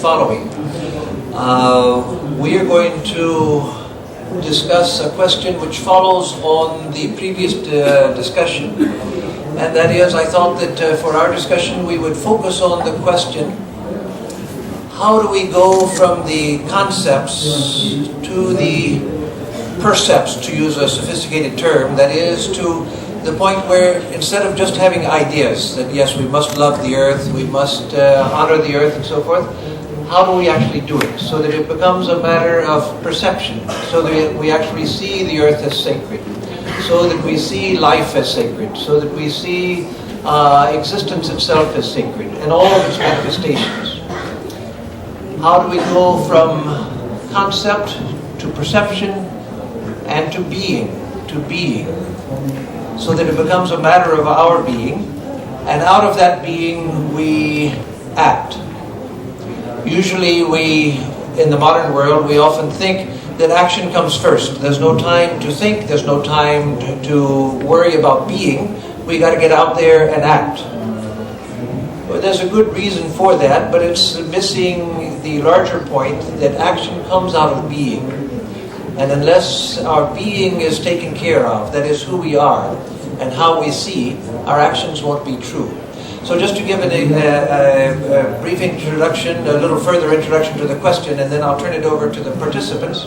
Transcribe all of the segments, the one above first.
following. We are going to discuss a question which follows on the previous discussion, and that is, I thought that for our discussion we would focus on the question, how do we go from the concepts to the percepts, to use a sophisticated term, that is, to the point where instead of just having ideas that yes, we must love the earth, we must honor the earth and so forth, how do we actually do it so that it becomes a matter of perception, so that we actually see the earth as sacred, so that we see life as sacred, so that we see existence itself as sacred and all of its manifestations. How do we go from concept to perception and to being, so that it becomes a matter of our being, and out of that being we act. Usually in the modern world, we often think that action comes first. There's no time to think, there's no time to worry about being. We got to get out there and act. Well, there's a good reason for that, but it's missing the larger point that action comes out of being. And unless our being is taken care of, that is who we are and how we see, our actions won't be true. So just to give it a brief introduction, a little further introduction to the question, and then I'll turn it over to the participants.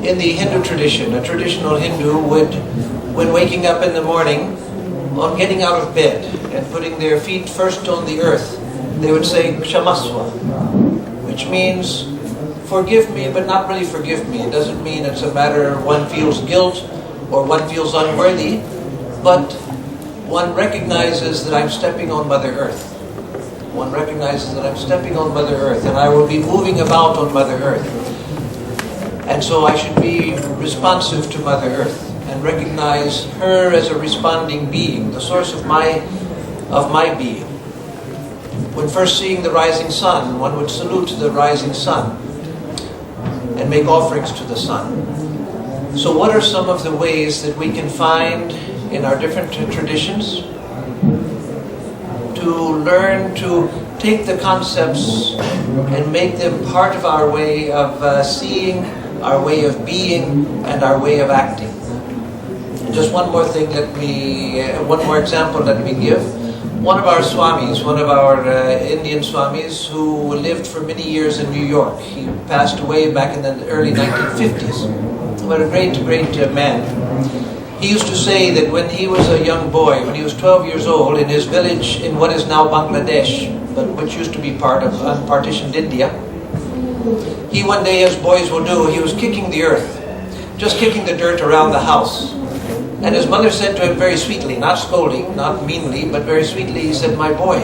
In the Hindu tradition, a traditional Hindu would, when waking up in the morning, on getting out of bed and putting their feet first on the earth, they would say Kshamaswa, which means forgive me, but not really forgive me. It doesn't mean it's a matter one feels guilt or one feels unworthy, but one recognizes that I'm stepping on Mother Earth. One recognizes that I'm stepping on Mother Earth and I will be moving about on Mother Earth. And so I should be responsive to Mother Earth and recognize her as a responding being, the source of my being. When first seeing the rising sun, one would salute the rising sun and make offerings to the sun. So what are some of the ways that we can find in our different traditions to learn to take the concepts and make them part of our way of seeing, our way of being, and our way of acting? And just one more thing, one more example let me give. One of our swamis, one of our Indian swamis who lived for many years in New York, he passed away back in the early 1950s. What a great man. He used to say that when he was a young boy, when he was 12 years old, in his village in what is now Bangladesh, but which used to be part of unpartitioned India, he one day, as boys will do, he was kicking the earth, just kicking the dirt around the house. And his mother said to him very sweetly, not scolding, not meanly, but very sweetly, he said, "My boy,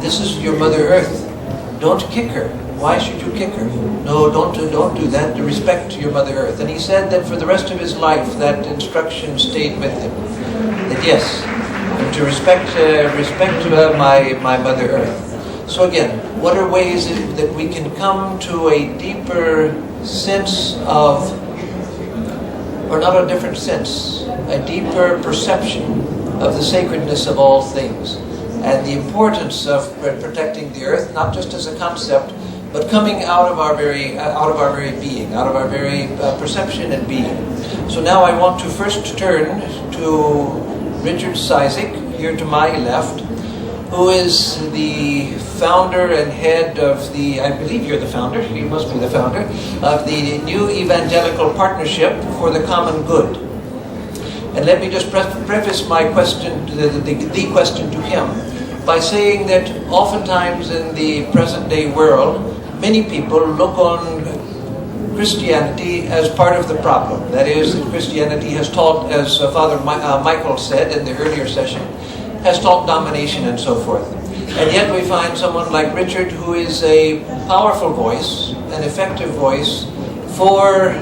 this is your Mother Earth. Don't kick her. Why should you kick her? No, don't do that. To respect your Mother Earth." And he said that for the rest of his life, that instruction stayed with him. That yes, to respect my Mother Earth. So again, what are ways that we can come to a deeper sense of, or not a different sense, a deeper perception of the sacredness of all things and the importance of protecting the earth, not just as a concept, but coming out of our very being, out of our very perception and being. So now I want to first turn to Richard Cizik, here to my left, who is the founder and head of the, I believe you're the founder, you must be the founder, of the New Evangelical Partnership for the Common Good. And let me just preface my question, the question to him, by saying that oftentimes in the present day world, many people look on Christianity as part of the problem. That is, that Christianity has taught, as Father Michael said in the earlier session, has taught domination and so forth. And yet we find someone like Richard, who is a powerful voice, an effective voice for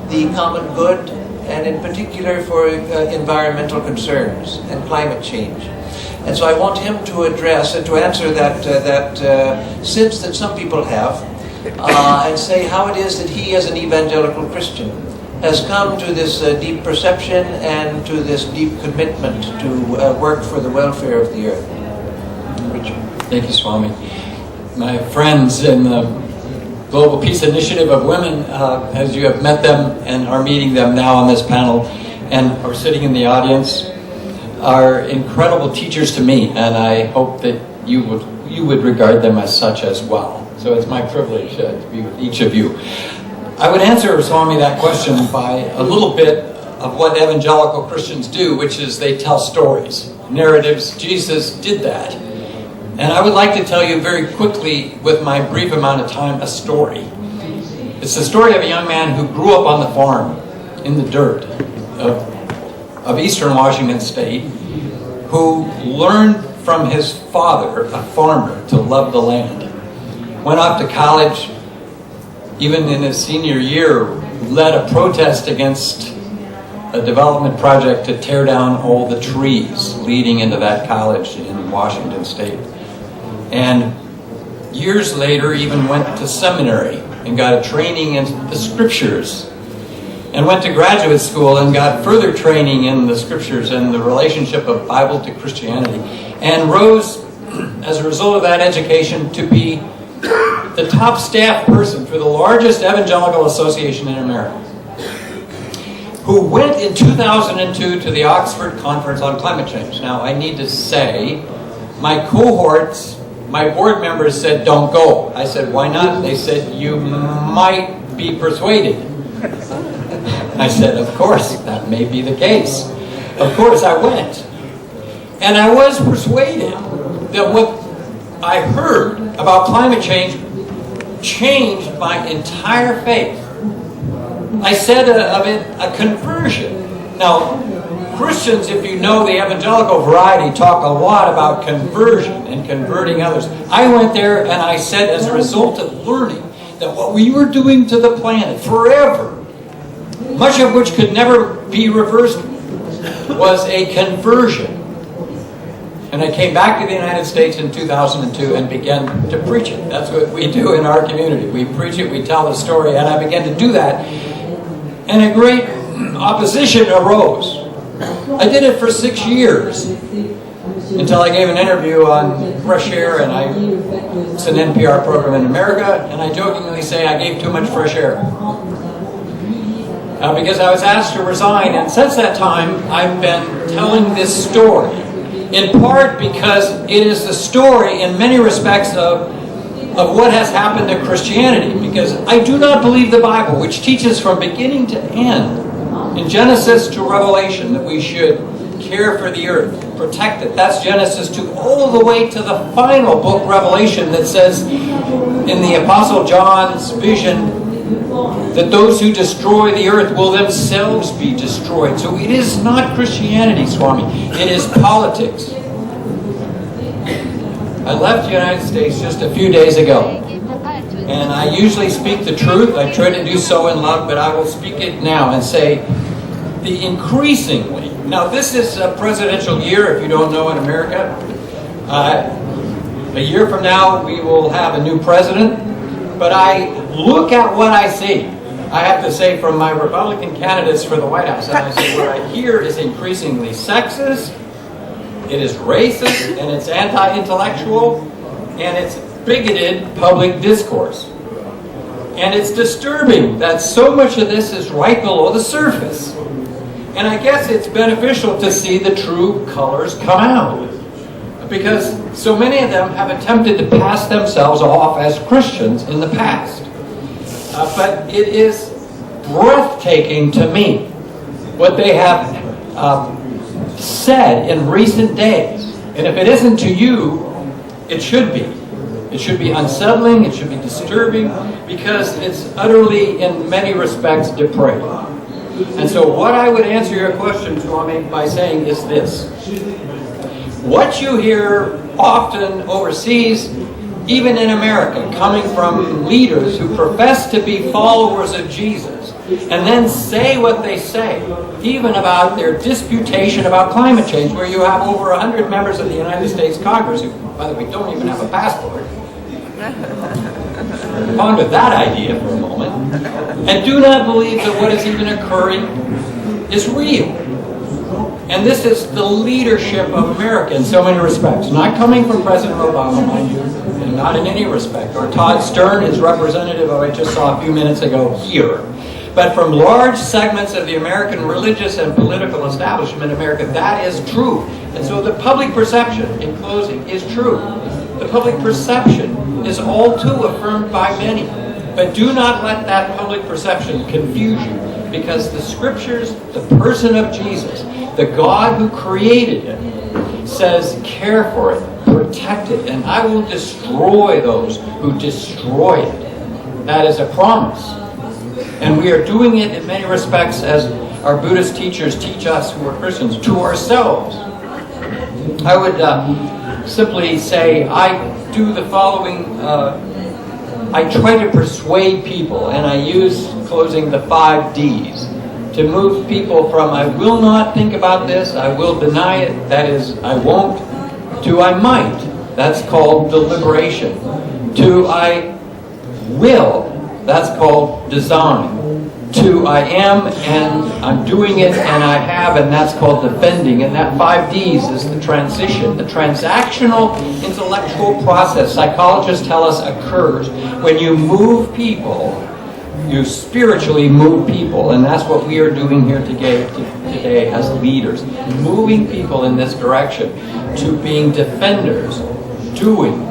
the common good, and in particular for environmental concerns and climate change. And so I want him to address and to answer that sense that some people have, and say how it is that he, as an evangelical Christian, has come to this deep perception and to this deep commitment to work for the welfare of the earth. preacher. Thank you, Swami. My friends in the Global Peace Initiative of Women, as you have met them and are meeting them now on this panel and are sitting in the audience, are incredible teachers to me, and I hope that you would regard them as such as well. So it's my privilege to be with each of you. I would answer, Swami, that question by a little bit of what evangelical Christians do, which is they tell stories, narratives. Jesus did that. And I would like to tell you very quickly, with my brief amount of time, a story. It's the story of a young man who grew up on the farm in the dirt of eastern Washington State, who learned from his father, a farmer, to love the land. Went off to college, even in his senior year, led a protest against a development project to tear down all the trees leading into that college in Washington State. And years later, even went to seminary and got a training in the scriptures, and went to graduate school and got further training in the scriptures and the relationship of Bible to Christianity, and rose, as a result of that education, to be the top staff person for the largest evangelical association in America, who went in 2002 to the Oxford Conference on Climate Change. Now, I need to say, my cohorts, my board members said, don't go. I said, why not? They said, you might be persuaded. I said, of course, that may be the case. Of course, I went. And I was persuaded that what I heard about climate change changed my entire faith. I said of it a conversion. Now, Christians, if you know the evangelical variety, talk a lot about conversion and converting others. I went there and I said, as a result of learning that what we were doing to the planet forever, much of which could never be reversed, was a conversion. And I came back to the United States in 2002 and began to preach it. That's what we do in our community. We preach it, we tell the story, and I began to do that. And a great opposition arose. I did it for 6 years until I gave an interview on fresh air, and it's an NPR program in America, and I jokingly say I gave too much fresh air. Because I was asked to resign, and since that time I've been telling this story, in part because it is the story in many respects of what has happened to Christianity, because I do not believe the Bible, which teaches from beginning to end, in Genesis to Revelation, that we should care for the earth, protect it. That's Genesis 2, all the way to the final book, Revelation, that says in the Apostle John's vision that those who destroy the earth will themselves be destroyed. So it is not Christianity, Swami. It is politics. I left the United States just a few days ago. And I usually speak the truth. I try to do so in love, but I will speak it now and say the increasingly. Now, this is a presidential year, if you don't know, in America. A year from now, we will have a new president. But I look at what I see. I have to say, from my Republican candidates for the White House, and I say what I hear is increasingly sexist, it is racist, and it's anti-intellectual, and it's bigoted public discourse. And it's disturbing that so much of this is right below the surface. And I guess it's beneficial to see the true colors come out, because so many of them have attempted to pass themselves off as Christians in the past. But it is breathtaking to me what they have said in recent days. And if it isn't to you, it should be. It should be unsettling, it should be disturbing, because it's utterly, in many respects, depraved. And so what I would answer your question, Swami, by saying is this. What you hear often overseas, even in America, coming from leaders who profess to be followers of Jesus, and then say what they say, even about their disputation about climate change, where you have over 100 members of the United States Congress who, by the way, don't even have a passport. Ponder that idea for a moment, and do not believe that what is even occurring is real. And this is the leadership of America in so many respects. Not coming from President Obama, mind you, and not in any respect. Or Todd Stern, his representative, I just saw a few minutes ago here. But from large segments of the American religious and political establishment in America, that is true. And so the public perception, in closing, is true. The public perception is all too affirmed by many. But do not let that public perception confuse you, because the scriptures, the person of Jesus, the God who created it, says, care for it, protect it, and I will destroy those who destroy it. That is a promise. And we are doing it in many respects, as our Buddhist teachers teach us who are Christians, to ourselves. I would simply say, I do the following, I try to persuade people, and I use, closing, the 5 Ds, to move people from I will not think about this, I will deny it, that is, I won't, to I might, that's called deliberation, to I will, that's called design, to I am and I'm doing it and I have, and that's called defending. And that 5 Ds is the transition, the transactional intellectual process psychologists tell us occurs when you move people. You spiritually move people, and that's what we are doing here today as leaders. Moving people in this direction to being defenders, doing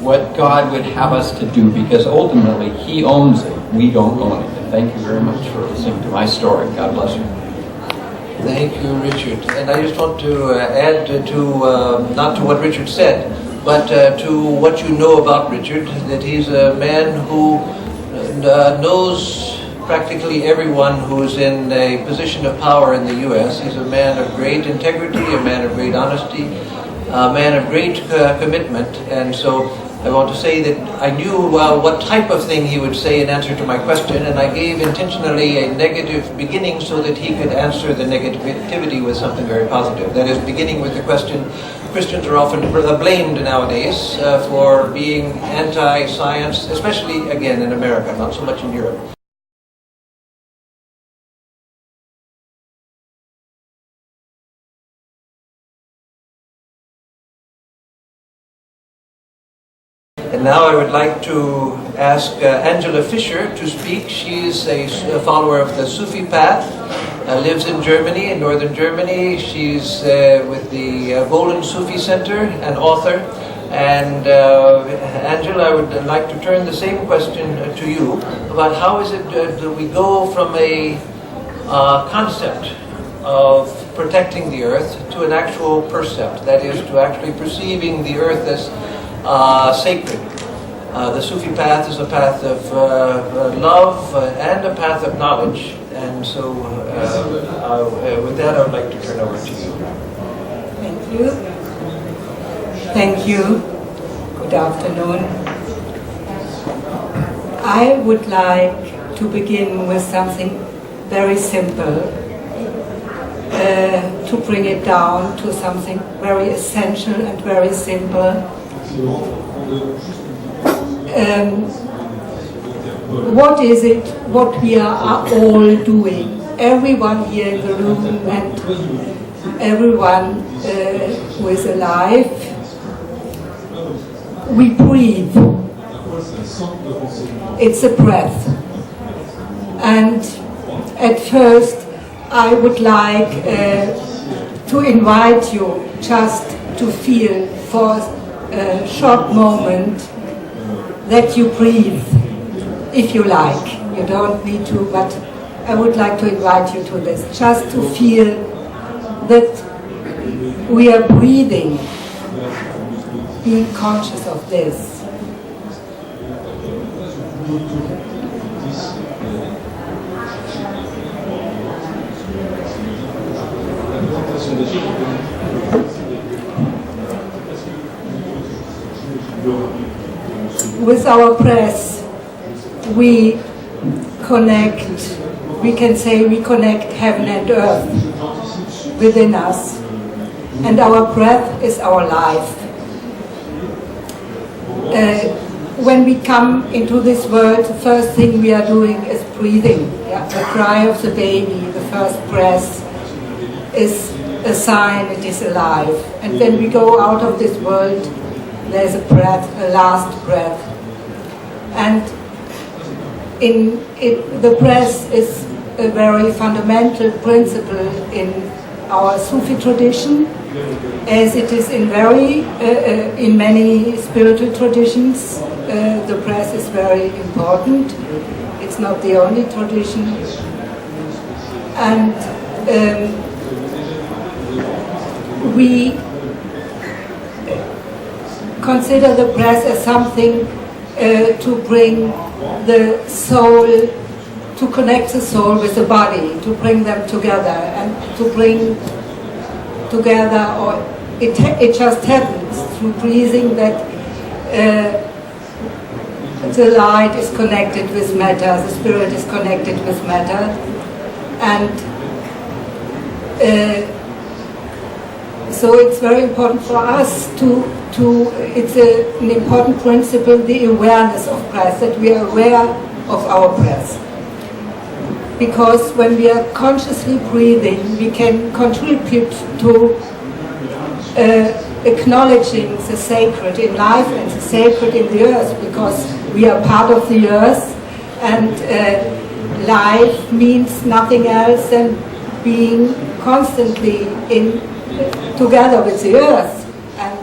what God would have us to do, because ultimately He owns it. We don't own it. And thank you very much for listening to my story. God bless you. Thank you, Richard. And I just want to add to, not to what Richard said, but to what you know about Richard, that he's a man who knows practically everyone who's in a position of power in the U.S. He's a man of great integrity, a man of great honesty, a man of great commitment. And so I want to say that I knew what type of thing he would say in answer to my question, and I gave intentionally a negative beginning so that he could answer the negativity with something very positive. That is, beginning with the question, Christians are often blamed nowadays for being anti-science, especially, again, in America, not so much in Europe. And now I would like to ask Angela Fischer to speak. She is a follower of the Sufi path, lives in Germany, in northern Germany. She's with the Golden Sufi Center, an author. And Angela, I would like to turn the same question to you about how is it that we go from a concept of protecting the earth to an actual percept, that is, to actually perceiving the earth as sacred. The Sufi path is a path of love and a path of knowledge. And so with that, I would like to turn over to you. Thank you. Thank you. Good afternoon. I would like to begin with something very simple, to bring it down to something very essential and very simple. What is it, what we are all doing? Everyone here in the room and everyone who is alive, we breathe. It's a breath. And at first I would like to invite you just to feel for a short moment that you breathe, if you like. You don't need to, but I would like to invite you to this, just to feel that we are breathing, being conscious of this. With our breath, we connect, we can say we connect heaven and earth within us. And our breath is our life. When we come into this world, the first thing we are doing is breathing. Yeah? The cry of the baby, the first breath, is a sign it is alive. And when we go out of this world, there's a breath, a last breath. And the breath is a very fundamental principle in our Sufi tradition, as it is in many spiritual traditions. The breath is very important. It's not the only tradition. And we consider the breath as something to bring the soul, to connect the soul with the body, to bring them together, and to bring together, or it just happens through breathing that the light is connected with matter, the spirit is connected with matter, and so it's very important for us it's an important principle, the awareness of breath, that we are aware of our breath. Because when we are consciously breathing, we can contribute to acknowledging the sacred in life and the sacred in the earth, because we are part of the earth, and life means nothing else than being constantly together with the earth. And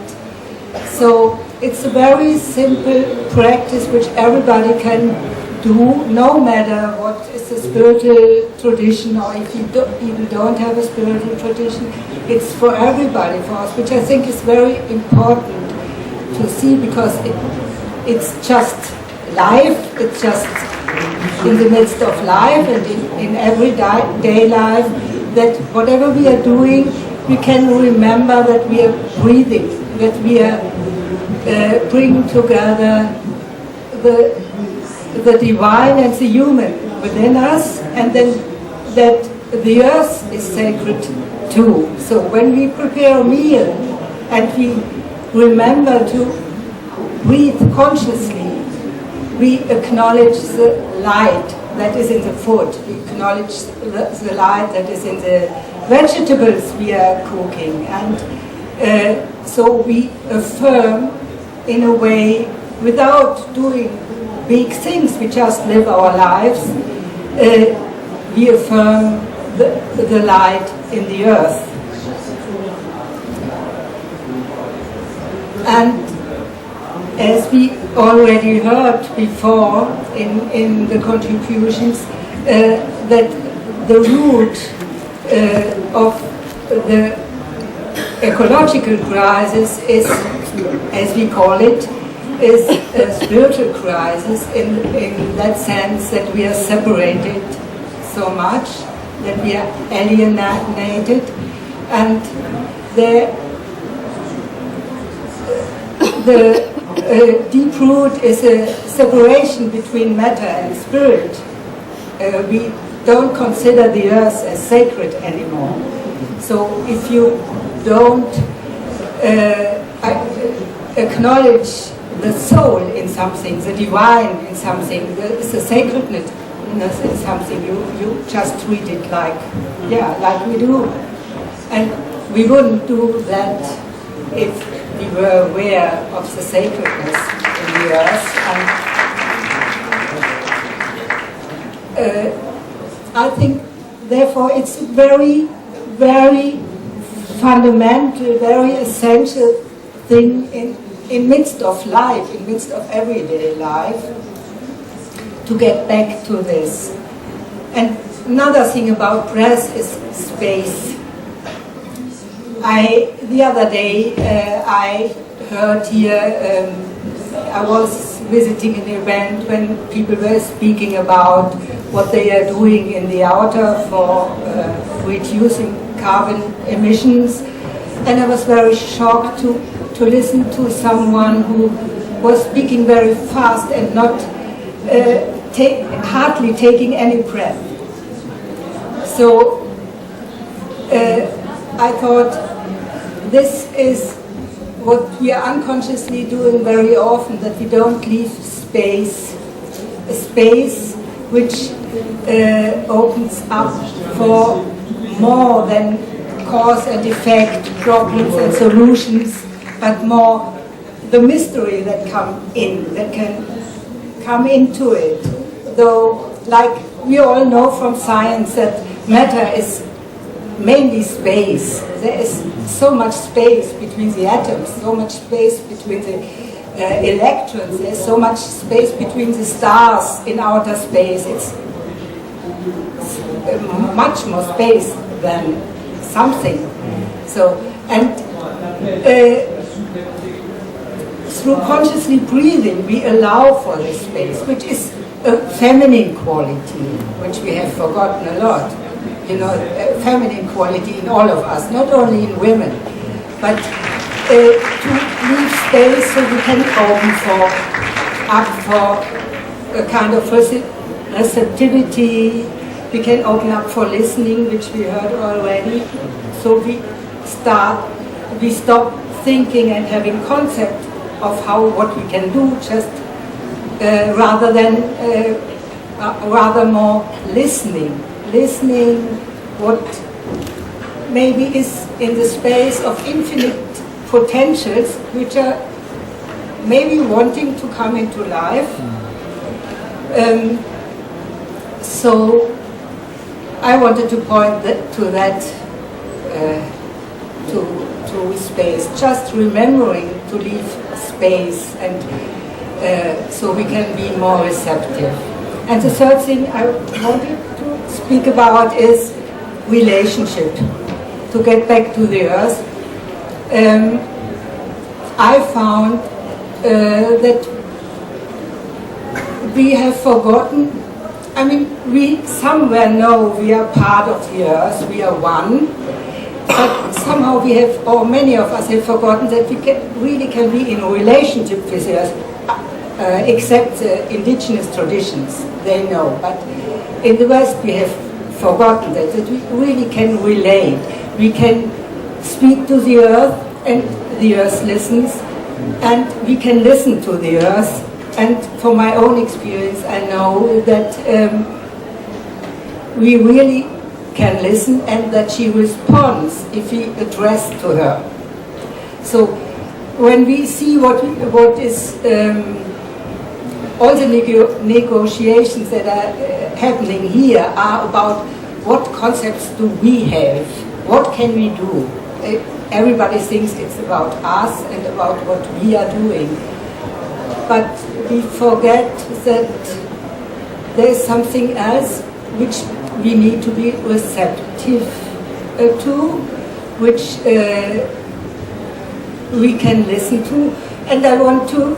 so it's a very simple practice which everybody can do, no matter what is the spiritual tradition, or if you even don't have a spiritual tradition. It's for everybody, for us, which I think is very important to see, because it's just life, it's just in the midst of life and in everyday life, that whatever we are doing, we can remember that we are breathing, that we are bringing together the divine and the human within us, and then that the earth is sacred too. So when we prepare a meal and we remember to breathe consciously, we acknowledge the light that is in the food, we acknowledge the light that is in the vegetables we are cooking, and so we affirm in a way, without doing big things, we just live our lives, we affirm the light in the earth. And as we already heard before in the contributions, that the root of the ecological crisis is, as we call it, is a spiritual crisis in that sense that we are separated so much, that we are alienated, and the deep root is a separation between matter and spirit. We don't consider the earth as sacred anymore. So if you don't acknowledge the soul in something, the divine in something, the sacredness in something, you just treat it like we do. And we wouldn't do that if we were aware of the sacredness in the earth. And I think, therefore, it's a very, very fundamental, very essential thing in midst of life, in midst of everyday life, to get back to this. And another thing about breath is space. The other day I heard here, I was visiting an event when people were speaking about what they are doing in the outer for reducing carbon emissions, and I was very shocked to listen to someone who was speaking very fast and not hardly taking any breath. So I thought, this is what we are unconsciously doing very often, that we don't leave space, a space which opens up for more than cause and effect, problems and solutions, but more the mystery that can come into it. Though, like we all know from science, that matter is mainly space. There is so much space between the atoms, so much space between the electrons, there's so much space between the stars in outer space. It's much more space than something. So, and through consciously breathing, we allow for this space, which is a feminine quality, which we have forgotten a lot. You know, a feminine quality in all of us, not only in women, but to leave space so we can open up for a kind of receptivity. We can open up for listening, which we heard already. So we stop thinking and having concept of what we can do, just rather more listening what maybe is in the space of infinite potentials, which are maybe wanting to come into life. So I wanted to point to that to space, just remembering to leave space, and so we can be more receptive. And the third thing I wanted to speak about is relationship. To get back to the earth, I found that we have forgotten. I mean, we somewhere know we are part of the earth, we are one, but somehow we have, or many of us have forgotten that we really can be in a relationship with the earth, except the indigenous traditions, they know. But in the West we have forgotten that we really can relate. We can speak to the earth and the earth listens, and we can listen to the earth. And from my own experience, I know that we really can listen, and that she responds if we address to her. So when we see what is all the negotiations that are happening here are about what concepts do we have, what can we do. Everybody thinks it's about us and about what we are doing. But we forget that there's something else which we need to be receptive to, which we can listen to. And I want to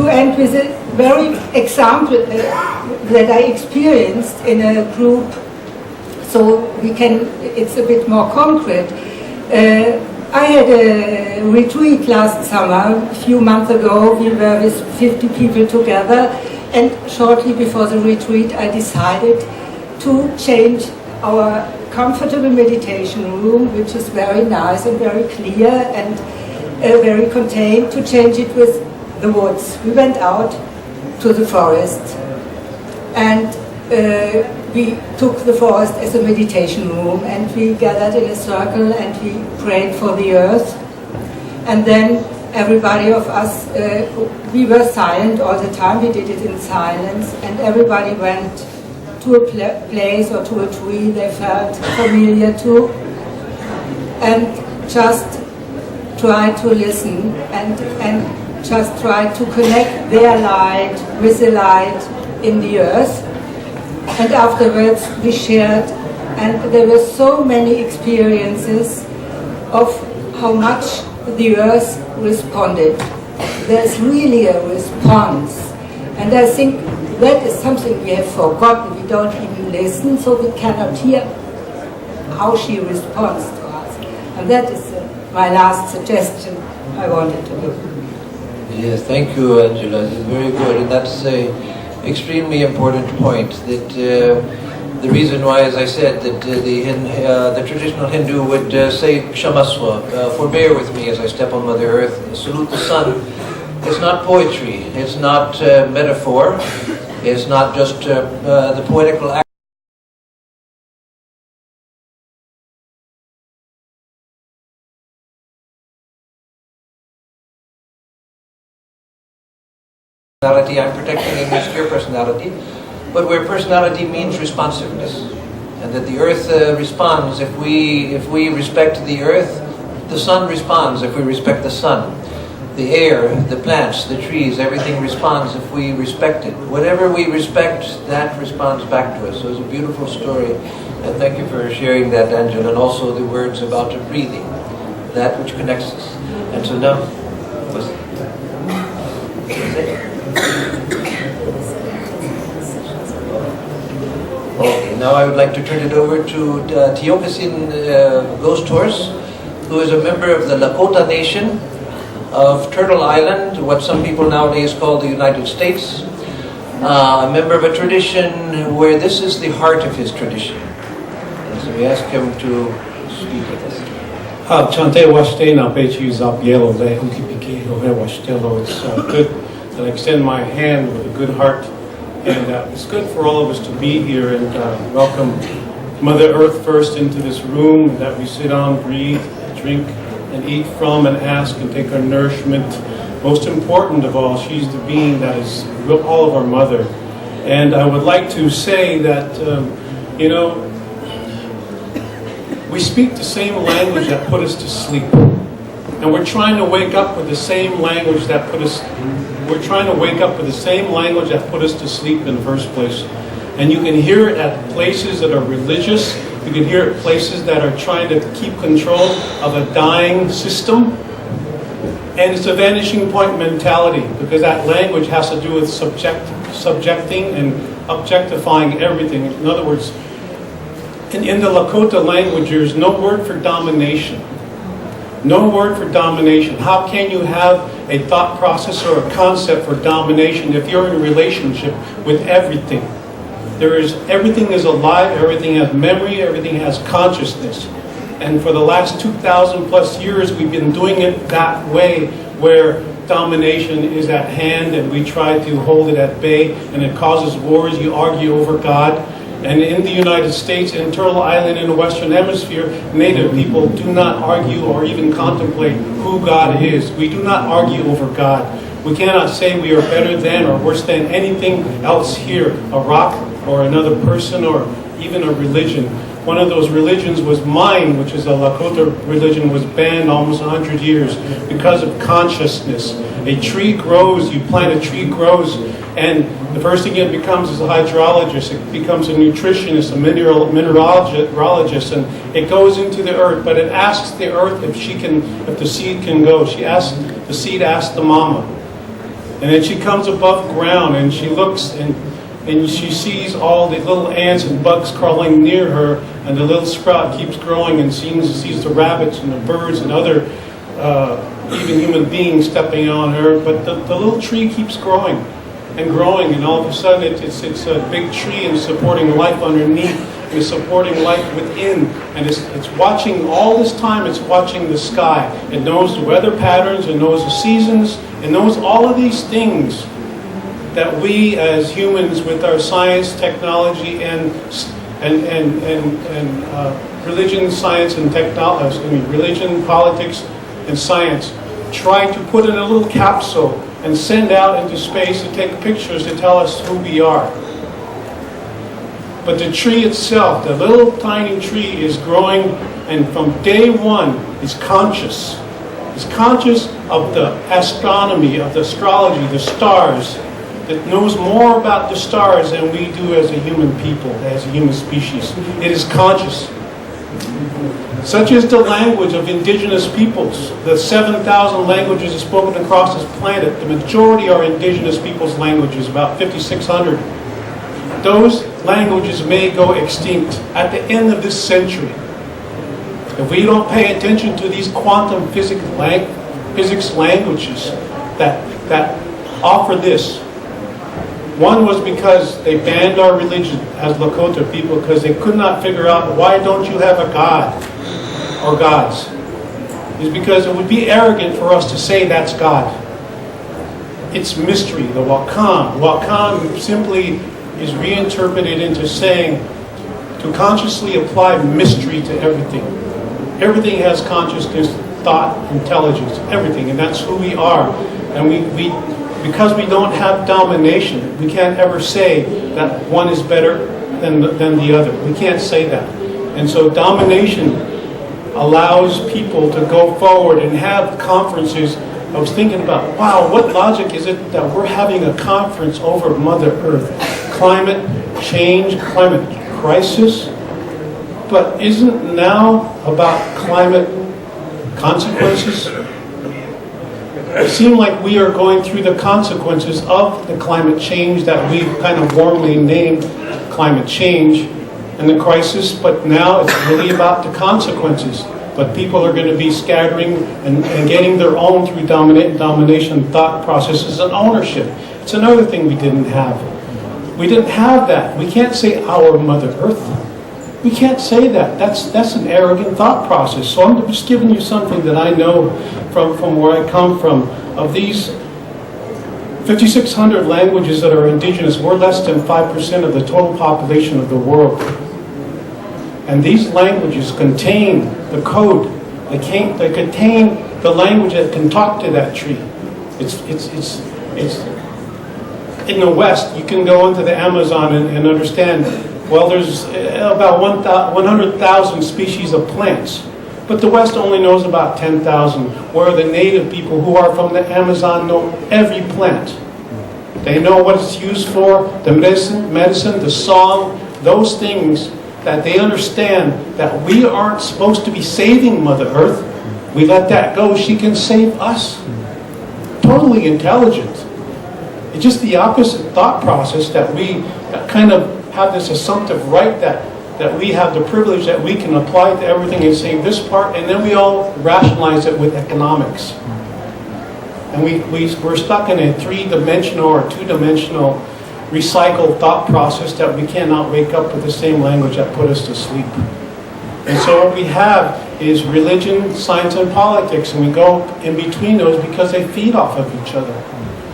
end with a very example that I experienced in a group, so it's a bit more concrete. I had a retreat last summer, a few months ago. We were with 50 people together, and shortly before the retreat I decided to change our comfortable meditation room, which is very nice and very clear and very contained, to change it with the woods. We went out to the forest, and we took the forest as a meditation room, and we gathered in a circle and we prayed for the earth. And then everybody of us, we were silent all the time, we did it in silence, and everybody went to a place or to a tree they felt familiar to, and just try to listen and just try to connect their light with the light in the earth. And afterwards we shared, and there were so many experiences of how much the earth responded. There's really a response, and I think that is something we have forgotten. We don't even listen, so we cannot hear how she responds to us. And that is my last suggestion I wanted to do. Yes, thank you, Angela. It's very good, and that's a extremely important point. That the reason why, as I said, that the traditional Hindu would say Kshamaswa, forbear with me as I step on Mother Earth, salute the sun. It's not poetry. It's not metaphor. It's not just the poetical act. personality. I'm protecting against your personality, but where personality means responsiveness, and that the earth responds if we respect the earth. The sun responds if we respect the sun. The air, the plants, the trees, everything responds if we respect it. Whatever we respect, that responds back to us. So it's a beautiful story, and thank you for sharing that, Angela, and also the words about breathing, that which connects us. And so now, okay, now I would like to turn it over to Tiokasin Ghost Horse, who is a member of the Lakota Nation of Turtle Island, what some people nowadays call the United States, a member of a tradition where this is the heart of his tradition. And so we ask him to speak with us. Chante washte na pechi zap yellow le hukipiki ohe washtelo. It's good that I extend my hand with a good heart, and it's good for all of us to be here and welcome Mother Earth first into this room that we sit on, breathe, drink, and eat from, and ask and take our nourishment. Most important of all, she's the being that is all of our mother. And I would like to say that, we speak the same language that put us to sleep. And we're trying to wake up with the same language that put us to sleep in the first place. And you can hear it at places that are religious. You can hear it at places that are trying to keep control of a dying system. And it's a vanishing point mentality, because that language has to do with subjecting and objectifying everything. In other words, in the Lakota language, there's no word for domination. No word for domination. How can you have a thought process or a concept for domination if you're in a relationship with everything? Everything is alive, everything has memory, everything has consciousness. And for the last 2,000 plus years, we've been doing it that way, where domination is at hand and we try to hold it at bay, and it causes wars. You argue over God. And in the United States, in Turtle Island, in the Western Hemisphere, Native people do not argue or even contemplate who God is. We do not argue over God. We cannot say we are better than or worse than anything else here, a rock or another person or even a religion. One of those religions was mine, which is a Lakota religion, was banned almost 100 years because of consciousness. A tree grows, you plant a tree, grows, and the first thing it becomes is a hydrologist. It becomes a nutritionist, a mineralogist, and it goes into the earth. But it asks the earth if the seed can go. The seed asks the mama, and then she comes above ground and she looks and she sees all the little ants and bugs crawling near her, and the little sprout keeps growing and sees the rabbits and the birds and other even human beings stepping on her. But the little tree keeps growing and growing, and all of a sudden it's a big tree and supporting life underneath and it's supporting life within, and it's watching all this time. It's watching the sky. It knows the weather patterns, it knows the seasons, it knows all of these things that we as humans, with our science, technology, and religion, science, and technology, religion, politics, and science, try to put in a little capsule and send out into space to take pictures to tell us who we are. But the tree itself, the little tiny tree, is growing, and from day one is conscious. It's conscious of the astronomy, of the astrology, the stars. It knows more about the stars than we do as a human people, as a human species. It is conscious. Such is the language of indigenous peoples. The 7,000 languages spoken across this planet, the majority are indigenous peoples' languages, about 5,600. Those languages may go extinct at the end of this century. If we don't pay attention to these quantum physics languages that offer this. One was because they banned our religion as Lakota people, because they could not figure out, why don't you have a God or gods? It's because it would be arrogant for us to say that's God. It's mystery, the Wakam. Wakam simply is reinterpreted into saying to consciously apply mystery to everything. Everything has consciousness, thought, intelligence, everything, and that's who we are. And we because we don't have domination, we can't ever say that one is better than the other. We can't say that. And so domination allows people to go forward and have conferences. I was thinking about, wow, what logic is it that we're having a conference over Mother Earth? Climate change, climate crisis, but isn't now about climate consequences? It seems like we are going through the consequences of the climate change that we've kind of warmly named climate change and the crisis, but now it's really about the consequences. But people are going to be scattering and getting their own through domination thought processes and ownership. It's another thing we didn't have. We didn't have that. We can't say our Mother Earth. We can't say that. That's an arrogant thought process. So I'm just giving you something that I know from where I come from. Of these 5,600 languages that are indigenous, we're less than 5% of the total population of the world. And these languages contain the code. They contain the language that can talk to that tree. It's in the West. You can go into the Amazon and understand. Well, there's about 100,000 species of plants, but the West only knows about 10,000. Where the native people who are from the Amazon know every plant. They know what it's used for, the medicine, the song, those things. That they understand that we aren't supposed to be saving Mother Earth. We let that go. She can save us. Totally intelligent. It's just the opposite thought process that we kind of have this assumptive right that we have the privilege that we can apply to everything and say this part, and then we all rationalize it with economics. And we're stuck in a three-dimensional or two-dimensional recycled thought process that we cannot wake up with the same language that put us to sleep. And so what we have is religion, science, and politics, and we go in between those because they feed off of each other.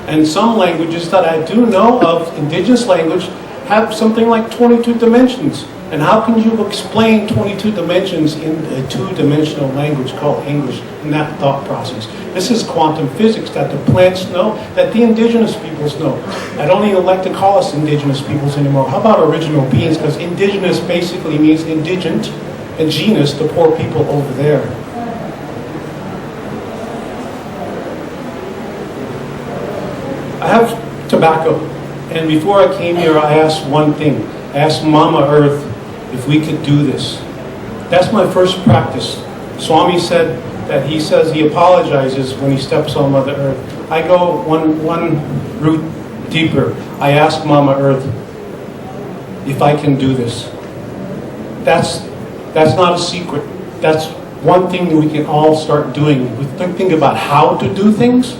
And some languages that I do know of, indigenous language, have something like 22 dimensions. And how can you explain 22 dimensions in a two-dimensional language called English in that thought process? This is quantum physics that the plants know, that the indigenous peoples know. I don't even like to call us indigenous peoples anymore. How about original beings? Because indigenous basically means indigent, and genus, the poor people over there. I have tobacco, and before I came here, I asked one thing. I asked Mama Earth if we could do this. That's my first practice. Swami said that he says he apologizes when he steps on Mother Earth. I go one root deeper. I ask Mama Earth if I can do this. That's not a secret. That's one thing that we can all start doing. We think about how to do things.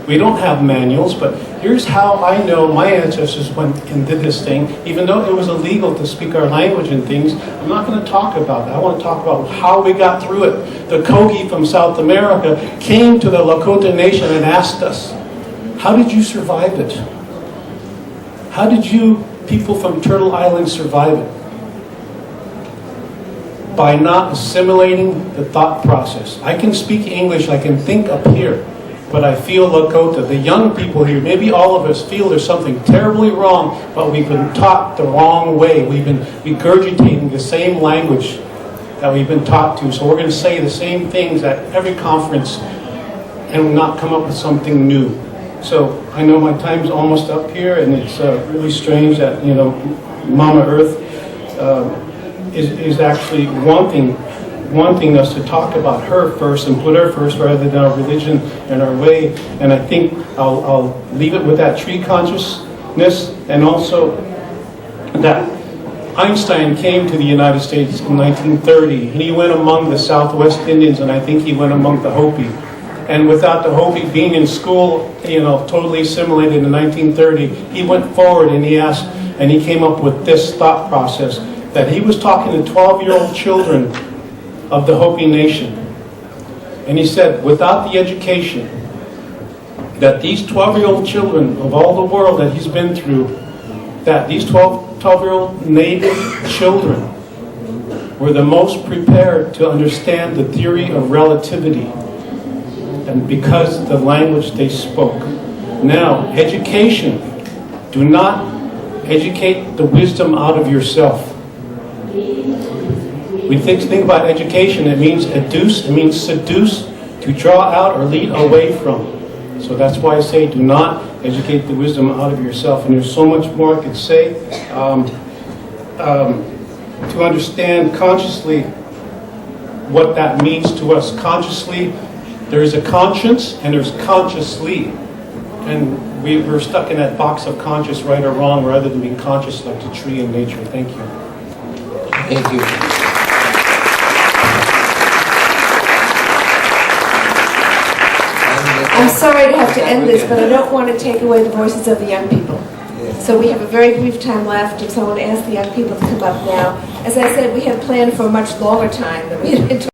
We don't have manuals, but here's how I know my ancestors went and did this thing. Even though it was illegal to speak our language and things, I'm not going to talk about that. I want to talk about how we got through it. The Kogi from South America came to the Lakota Nation and asked us, how did you survive it? How did you people from Turtle Island survive it? By not assimilating the thought process. I can speak English, I can think up here, but I feel Lakota. The young people here, maybe all of us feel there's something terribly wrong, but we've been taught the wrong way. We've been regurgitating the same language that we've been taught to. So we're going to say the same things at every conference and not come up with something new. So I know my time's almost up here, and it's really strange that, Mama Earth is actually wanting us to talk about her first and put her first rather than our religion and our way. And I think I'll leave it with that tree consciousness, and also that Einstein came to the United States in 1930, and he went among the Southwest Indians, and I think he went among the Hopi. And without the Hopi being in school, totally assimilated in 1930, he went forward and he asked, and he came up with this thought process, that he was talking to 12-year-old children of the Hopi Nation. And he said, without the education that these 12-year-old children of all the world that he's been through, that these 12-year-old native children were the most prepared to understand the theory of relativity, and because the language they spoke. Now, education. Do not educate the wisdom out of yourself. We think about education, it means educe, it means seduce, to draw out or lead away from. So that's why I say do not educate the wisdom out of yourself. And there's so much more I could say. To understand consciously what that means to us. Consciously, there is a conscience and there's consciously. And we're stuck in that box of conscious, right or wrong, rather than being conscious like the tree in nature. Thank you. Thank you. I'm sorry to have to end this, but I don't want to take away the voices of the young people. So we have a very brief time left, and so I want to ask the young people to come up now. As I said, we had planned for a much longer time than we had